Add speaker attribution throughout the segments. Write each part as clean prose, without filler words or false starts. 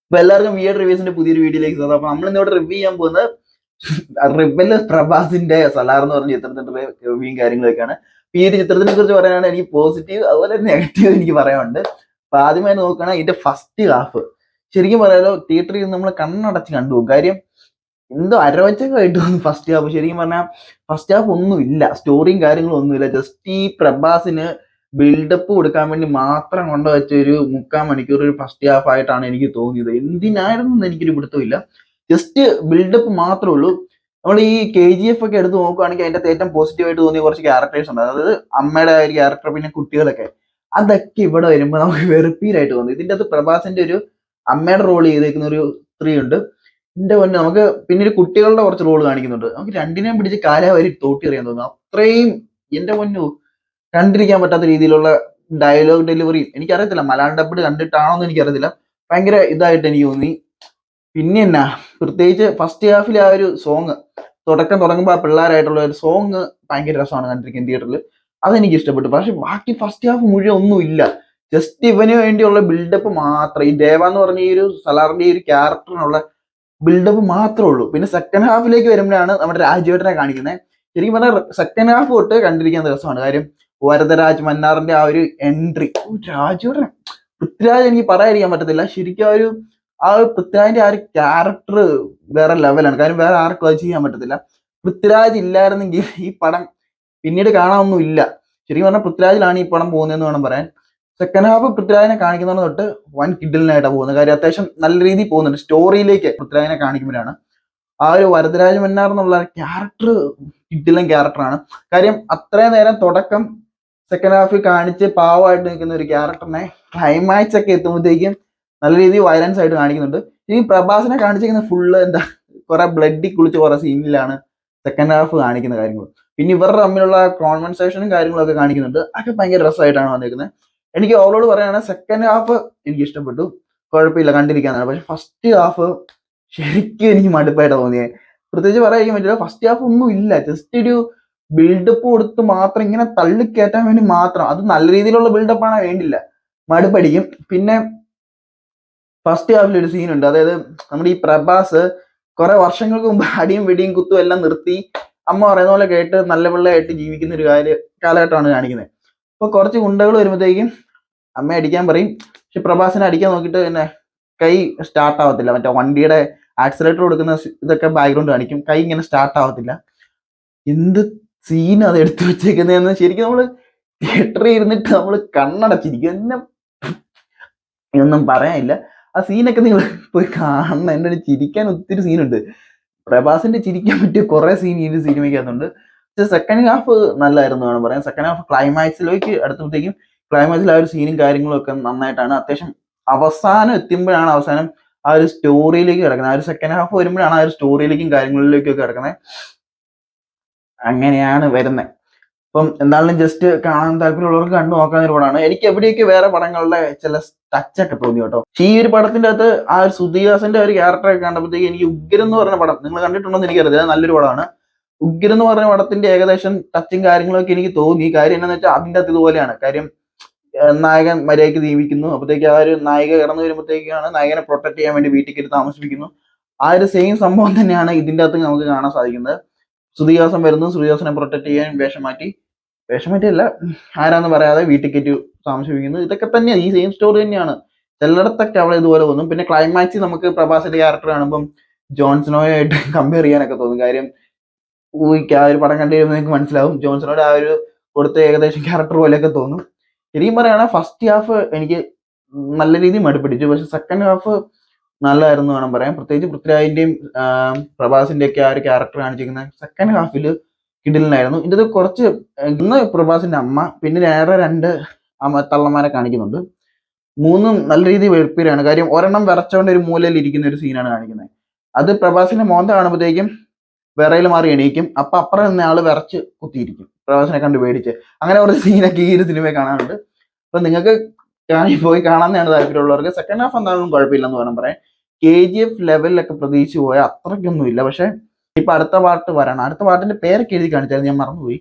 Speaker 1: അപ്പൊ എല്ലാവർക്കും വിയർഡ് റിവ്യൂസിന്റെ പുതിയൊരു വീഡിയോയിലേക്ക് സ്വാഗതം. അപ്പൊ നമ്മൾ ഇന്നോട് റിവ്യൂ ചെയ്യാൻ പോകുന്നത് റിബൽ പ്രഭാസിന്റെ സലാർ എന്ന് പറഞ്ഞ ചിത്രത്തിന്റെ റിവ്യൂയും കാര്യങ്ങളൊക്കെയാണ്. ഈ ഒരു ചിത്രത്തിനെ കുറിച്ച് പറയാനാണ് എനിക്ക് പോസിറ്റീവ് അതുപോലെ നെഗറ്റീവ് എനിക്ക് പറയാനുണ്ട്. അപ്പൊ ആദ്യമായി നോക്കുകയാണെങ്കിൽ ഇതിന്റെ ഫസ്റ്റ് ഹാഫ് ശരിക്കും പറയാലോ തിയേറ്ററിൽ നമ്മൾ കണ്ണടച്ച് കണ്ടുപോകും. കാര്യം എന്തോ അരോചകമായിട്ട് തോന്നുന്നു ഫസ്റ്റ് ഹാഫ്. ശരിക്കും പറഞ്ഞാൽ ഫസ്റ്റ് ഹാഫ് ഒന്നുമില്ല, സ്റ്റോറിയും കാര്യങ്ങളും ഒന്നുമില്ല. ജസ്റ്റ് ഈ പ്രഭാസിന് ബിൽഡപ്പ് കൊടുക്കാൻ വേണ്ടി മാത്രം കൊണ്ടുവച്ച ഒരു 3/4 മണിക്കൂർ ഒരു ഫസ്റ്റ് ഹാഫ് ആയിട്ടാണ് എനിക്ക് തോന്നിയത്. എന്തിനായിരുന്നു എനിക്കൊരു പിടുത്തമില്ല. ജസ്റ്റ് ബിൽഡപ്പ് മാത്രമേ ഉള്ളൂ. നമ്മൾ ഈ KGF ഒക്കെ എടുത്ത് നോക്കുകയാണെങ്കിൽ അതിന്റെ ഏറ്റവും പോസിറ്റീവായിട്ട് തോന്നിയ കുറച്ച് ക്യാരക്ടേഴ്സ് ഉണ്ട്. അതായത് അമ്മയുടെ ഒരു ക്യാരക്ടർ, പിന്നെ കുട്ടികളൊക്കെ, അതൊക്കെ ഇവിടെ വരുമ്പോൾ നമുക്ക് വെറുപ്പീരായിട്ട് തോന്നി. ഇതിന്റെ അകത്ത് പ്രഭാസിന്റെ ഒരു അമ്മയുടെ റോൾ ചെയ്തേക്കുന്ന ഒരു സ്ത്രീ ഉണ്ട്. എന്റെ പൊന്നെ, നമുക്ക് പിന്നെ ഒരു കുട്ടികളുടെ കുറച്ച് റോൾ കാണിക്കുന്നുണ്ട്. നമുക്ക് രണ്ടിനെയും പിടിച്ച് കാലാവരി തോട്ടി അറിയാൻ തോന്നുന്നു. അത്രയും എന്റെ പൊന്നു കണ്ടിരിക്കാൻ പറ്റാത്ത രീതിയിലുള്ള ഡയലോഗ് ഡെലിവറി. എനിക്കറിയത്തില്ല മലയാളം ഡബ്ഡ് കണ്ടിട്ടാണോ എന്ന് എനിക്കറിയത്തില്ല. ഭയങ്കര ഇതായിട്ട് എനിക്ക് തോന്നി. പിന്നെ എന്നാ പ്രത്യേകിച്ച് ഫസ്റ്റ് ഹാഫിൽ ആ ഒരു സോങ് തുടങ്ങുമ്പോൾ ആ പിള്ളേരായിട്ടുള്ള ഒരു സോങ് ഭയങ്കര രസമാണ് കണ്ടിരിക്കാൻ തിയേറ്ററിൽ. അതെനിക്ക് ഇഷ്ടപ്പെട്ടു. പക്ഷെ ബാക്കി ഫസ്റ്റ് ഹാഫ് മുഴുവൻ ഒന്നുമില്ല. ജസ്റ്റ് ഇവന് വേണ്ടിയുള്ള ബിൽഡപ്പ് മാത്രം. ഈ ദേവ എന്ന് പറഞ്ഞ ഈ ഒരു സലാറിന്റെ ഈ ഒരു ക്യാരക്ടറിനുള്ള ബിൽഡപ്പ് മാത്രമേ ഉള്ളൂ. പിന്നെ സെക്കൻഡ് ഹാഫിലേക്ക് വരുമ്പോഴാണ് നമ്മുടെ രാജുവേട്ടനെ കാണിക്കുന്നത്. ശരിക്കും പറഞ്ഞാൽ സെക്കൻഡ് ഹാഫ് തൊട്ട് കണ്ടിരിക്കാൻ രസമാണ്. കാര്യം വരദരാജ് മന്നാറിന്റെ ആ ഒരു എൻട്രി, രാജുവേട്ടൻ പൃഥ്വിരാജ് എനിക്ക് പറയാതിരിക്കാൻ പറ്റത്തില്ല. ശരിക്കും ആ ഒരു പൃഥ്വിരാജിന്റെ ആ ഒരു ക്യാരക്ടർ വേറെ ലെവലാണ്. കാര്യം വേറെ ആർക്കും അത് ചെയ്യാൻ പറ്റത്തില്ല. പൃഥ്വിരാജ് ഇല്ലായിരുന്നെങ്കിൽ ഈ പടം പിന്നീട് കാണാനൊന്നും ഇല്ല. ശരിക്കും പറഞ്ഞാൽ പൃഥ്വിരാജിലാണ് ഈ പടം പോകുന്നതെന്ന് വേണം പറയാൻ. സെക്കൻഡ് ഹാഫ് പൃഥ്വിരാജിനെ കാണിക്കുന്നത് തൊട്ട് വൻ കിഡിലിനായിട്ടാണ് പോകുന്നത്. കാര്യം അത്യാവശ്യം നല്ല രീതിയിൽ പോകുന്നുണ്ട്. സ്റ്റോറിയിലേക്ക് പൃഥ്വിരാജിനെ കാണിക്കുമ്പോഴാണ് ആ ഒരു വരദരാജ് മന്നാർ എന്നുള്ള ക്യാരക്ടർ കിഡിലൻ ക്യാരക്ടറാണ്. കാര്യം അത്രയും നേരം തുടക്കം സെക്കൻഡ് ഹാഫിൽ കാണിച്ച് പാവമായിട്ട് നിൽക്കുന്ന ഒരു ക്യാരക്ടറിനെ ക്ലൈമാക്സ് ഒക്കെ എത്തുമ്പോഴത്തേക്കും നല്ല രീതിയിൽ വയലൻസ് ആയിട്ട് കാണിക്കുന്നുണ്ട്. ഇനി പ്രഭാസിനെ കാണിച്ചിരിക്കുന്ന ഫുള്ള് എന്താ കുറെ ബ്ലഡിൽ കുളിച്ച് കുറെ സീനിലാണ് സെക്കൻഡ് ഹാഫ് കാണിക്കുന്ന കാര്യങ്ങൾ. പിന്നെ ഇവരുടെ തമ്മിലുള്ള കോൺവെർസേഷനും കാര്യങ്ങളൊക്കെ കാണിക്കുന്നുണ്ട്. അതൊക്കെ ഭയങ്കര രസമായിട്ടാണ് വന്നിരിക്കുന്നത്. എനിക്ക് ഓവറോൾ പറയുകയാണെങ്കിൽ സെക്കൻഡ് ഹാഫ് എനിക്ക് ഇഷ്ടപ്പെട്ടു, കുഴപ്പമില്ല, കണ്ടിരിക്കാനാണ്. പക്ഷെ ഫസ്റ്റ് ഹാഫ് ശരിക്കും എനിക്ക് മടുപ്പായിട്ടാണ് തോന്നിയത്. പ്രത്യേകിച്ച് പറയാൻ പറ്റില്ല, ഫസ്റ്റ് ഹാഫ് ഒന്നും ഇല്ല. ജസ്റ്റ് ഒരു ബിൽഡപ്പ് കൊടുത്ത് മാത്രം ഇങ്ങനെ തള്ളിക്കയറ്റാൻ വേണ്ടി മാത്രം. അത് നല്ല രീതിയിലുള്ള ബിൽഡപ്പാണ് വേണ്ടില്ല, മടുപ്പടിക്കും. പിന്നെ ഫസ്റ്റ് ഹാഫിൽ ഒരു സീനുണ്ട്. അതായത് നമ്മുടെ ഈ പ്രഭാസ് കുറെ വർഷങ്ങൾക്ക് മുമ്പ് അടിയും വെടിയും കുത്തും എല്ലാം നിർത്തി അമ്മ പറയുന്ന പോലെ കേട്ട് നല്ല പിള്ളയായിട്ട് ജീവിക്കുന്ന ഒരു കാലഘട്ടമാണ് കാണിക്കുന്നത്. അപ്പൊ കുറച്ച് ഗുണ്ടകൾ വരുമ്പോഴത്തേക്കും അമ്മ അടിക്കാൻ പറയും. പക്ഷെ പ്രഭാസിനെ അടിക്കാൻ നോക്കിയിട്ട് പിന്നെ കൈ സ്റ്റാർട്ട് ആവത്തില്ല. മറ്റേ വണ്ടിയുടെ ആക്സിലേറ്റർ കൊടുക്കുന്ന ഇതൊക്കെ ബാക്ക്ഗ്രൗണ്ട് കാണിക്കും. കൈ ഇങ്ങനെ സ്റ്റാർട്ട് ആവത്തില്ല. എന്ത് സീൻ അത് എടുത്തു വെച്ചേക്കുന്നതെന്ന് ശരിക്കും നമ്മള് തിയേറ്ററിൽ ഇരുന്നിട്ട് നമ്മൾ കണ്ണടച്ചിരിക്കും. ഒന്നും പറയാനില്ല. ആ സീനൊക്കെ നിങ്ങൾ പോയി കാണണം. എൻ്റെ ചിരിക്കാൻ ഒത്തിരി സീനുണ്ട്. പ്രഭാസിന്റെ ചിരിക്കാൻ പറ്റിയ കുറെ സീൻ ഈ സിനിമയ്ക്കകത്തുണ്ട്. പക്ഷെ സെക്കൻഡ് ഹാഫ് നല്ലായിരുന്നു വേണം പറയാൻ. സെക്കൻഡ് ഹാഫ് ക്ലൈമാക്സിലേക്ക് അടുത്തപ്പോഴത്തേക്കും ക്ലൈമാക്സിൽ ആ ഒരു സീനും കാര്യങ്ങളും ഒക്കെ നന്നായിട്ടാണ്. അത്യാവശ്യം അവസാനം എത്തുമ്പോഴാണ് ആ ഒരു സ്റ്റോറിയിലേക്ക് കിടക്കുന്നത്. ആ ഒരു സെക്കൻഡ് ഹാഫ് വരുമ്പോഴാണ് ആ ഒരു സ്റ്റോറിയിലേക്കും കാര്യങ്ങളിലേക്കും ഒക്കെ കിടക്കുന്നത്. അങ്ങനെയാണ് വരുന്നത്. അപ്പം എന്തായാലും ജസ്റ്റ് കാണാൻ താല്പര്യമുള്ളവർക്ക് കണ്ടു നോക്കാൻ ഒരു പടമാണ്. എനിക്ക് എവിടെയൊക്കെ വേറെ പടങ്ങളുടെ ചില ടച്ചൊക്കെ തോന്നി കേട്ടോ. ഈ ഒരു പടത്തിന്റെ അകത്ത് ആ ഒരു സുധീദാസന്റെ ഒരു ക്യാരക്ടറൊക്കെ കണ്ടപ്പോഴത്തേക്ക് എനിക്ക് ഉഗ്രം എന്ന് പറഞ്ഞ പടം, നിങ്ങൾ കണ്ടിട്ടുണ്ടോ എന്ന് എനിക്കറിയില്ല, നല്ലൊരു പടമാണ്. ഉഗ്രം എന്ന് പറഞ്ഞ പടത്തിന്റെ ഏകദേശം ടച്ചും കാര്യങ്ങളൊക്കെ എനിക്ക് തോന്നി. കാര്യം എന്താണെന്ന് വെച്ചാൽ അതിന്റെ അകത്ത് ഇതുപോലെയാണ്. കാര്യം നായകൻ മര്യാദയ്ക്ക് ജീവിക്കുന്നു. അപ്പോഴത്തേക്ക് ആ ഒരു നായിക കടന്നു വരുമ്പോഴത്തേക്കാണ് നായകനെ പ്രൊട്ടക്ട് ചെയ്യാൻ വേണ്ടി വീട്ടിൽ കയറി താമസിപ്പിക്കുന്നു. ആ ഒരു സെയിം സംഭവം തന്നെയാണ് ഇതിന്റെ അകത്ത് നമുക്ക് കാണാൻ സാധിക്കുന്നത്. സുധീദാസൻ വരുന്നു, സുധീദാസനെ പ്രൊട്ടക്ട് ചെയ്യാൻ വേഷം മാറ്റിയല്ല, ആരാന്ന് പറയാതെ വീട്ടിൽ കയറ്റി താമസിപ്പിക്കുന്നു. ഇതൊക്കെ തന്നെയാണ്, ഈ സെയിം സ്റ്റോറി തന്നെയാണ്. ചിലയിടത്തൊക്കെ അവളെ ഇതുപോലെ തോന്നും. പിന്നെ ക്ലൈമാക്സ് നമുക്ക് പ്രഭാസിന്റെ ക്യാരക്ടർ കാണുമ്പം ജോൺസണോയായിട്ട് കമ്പയർ ചെയ്യാനൊക്കെ തോന്നും. കാര്യം ആ ഒരു പടം കണ്ടു കഴിയുമ്പോൾ നിങ്ങൾക്ക് മനസ്സിലാവും ജോൺസണോയുടെ ആ ഒരു കൊടുത്ത ഏകദേശം ക്യാരക്ടർ പോലെയൊക്കെ തോന്നും. ശരിക്കും പറയുകയാണെങ്കിൽ ഫസ്റ്റ് ഹാഫ് എനിക്ക് നല്ല രീതിയിൽ മടുപ്പിടിച്ചു. പക്ഷെ സെക്കൻഡ് ഹാഫ് നല്ലതായിരുന്നു വേണം പറയാൻ. പ്രത്യേകിച്ച് പൃഥ്വിരാജിന്റെയും പ്രഭാസിന്റെ ഒക്കെ ആ ഒരു ക്യാരക്ടർ കാണിച്ചിരിക്കുന്ന സെക്കൻഡ് ഹാഫിൽ കിടിലനായിരുന്നു. ഇതിന്റെ കുറച്ച് ഇന്ന് പ്രഭാസിന്റെ അമ്മ, പിന്നെ വേറെ 2 തള്ളന്മാരെ കാണിക്കുന്നുണ്ട്. 3 നല്ല രീതിയിൽ വെളുപ്പീരാണ്. കാര്യം ഒരെണ്ണം വിറച്ചോണ്ട് ഒരു മൂലയിൽ ഇരിക്കുന്ന ഒരു സീനാണ് കാണിക്കുന്നത്. അത് പ്രഭാസിന്റെ മോന്ത കാണുമ്പോഴത്തേക്കും വിറയിൽ മാറി എണീക്കും. അപ്പൊ അപ്പുറം നിന്ന ആള് വിറച്ച് കുത്തിയിരിക്കും, പ്രഭാസിനെ കണ്ട് പേടിച്ച്. അങ്ങനെ കുറച്ച് സീനൊക്കെ ഈ ഒരു സിനിമയിൽ കാണാനുണ്ട്. അപ്പൊ നിങ്ങൾക്ക് പോയി കാണാമെന്നാണ് താല്പര്യമുള്ളവർക്ക്. സെക്കൻഡ് ഹാഫ് എന്താണെന്നും കുഴപ്പമില്ലെന്ന് വേണം പറയാൻ. KGF ലെവലിലൊക്കെ പ്രതീക്ഷിച്ച് പോയാൽ അത്രയ്ക്കൊന്നും ഇല്ല. പക്ഷെ ഇപ്പൊ അടുത്ത പാർട്ട് വരണം. അടുത്ത പാർട്ടിന്റെ പേരൊക്കെ എഴുതി കാണിച്ചായിരുന്നു, ഞാൻ മറന്നുപോയി.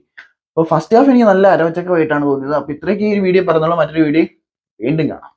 Speaker 1: അപ്പോൾ ഫസ്റ്റ് ഹാഫ് എനിക്ക് നല്ല അരോചകമായിട്ടാണ് തോന്നിയത്. അപ്പൊ ഇത്രയൊക്കെ ഈ ഒരു വീഡിയോ പറഞ്ഞോളൂ. മറ്റൊരു വീഡിയോ വീണ്ടും കാണാം.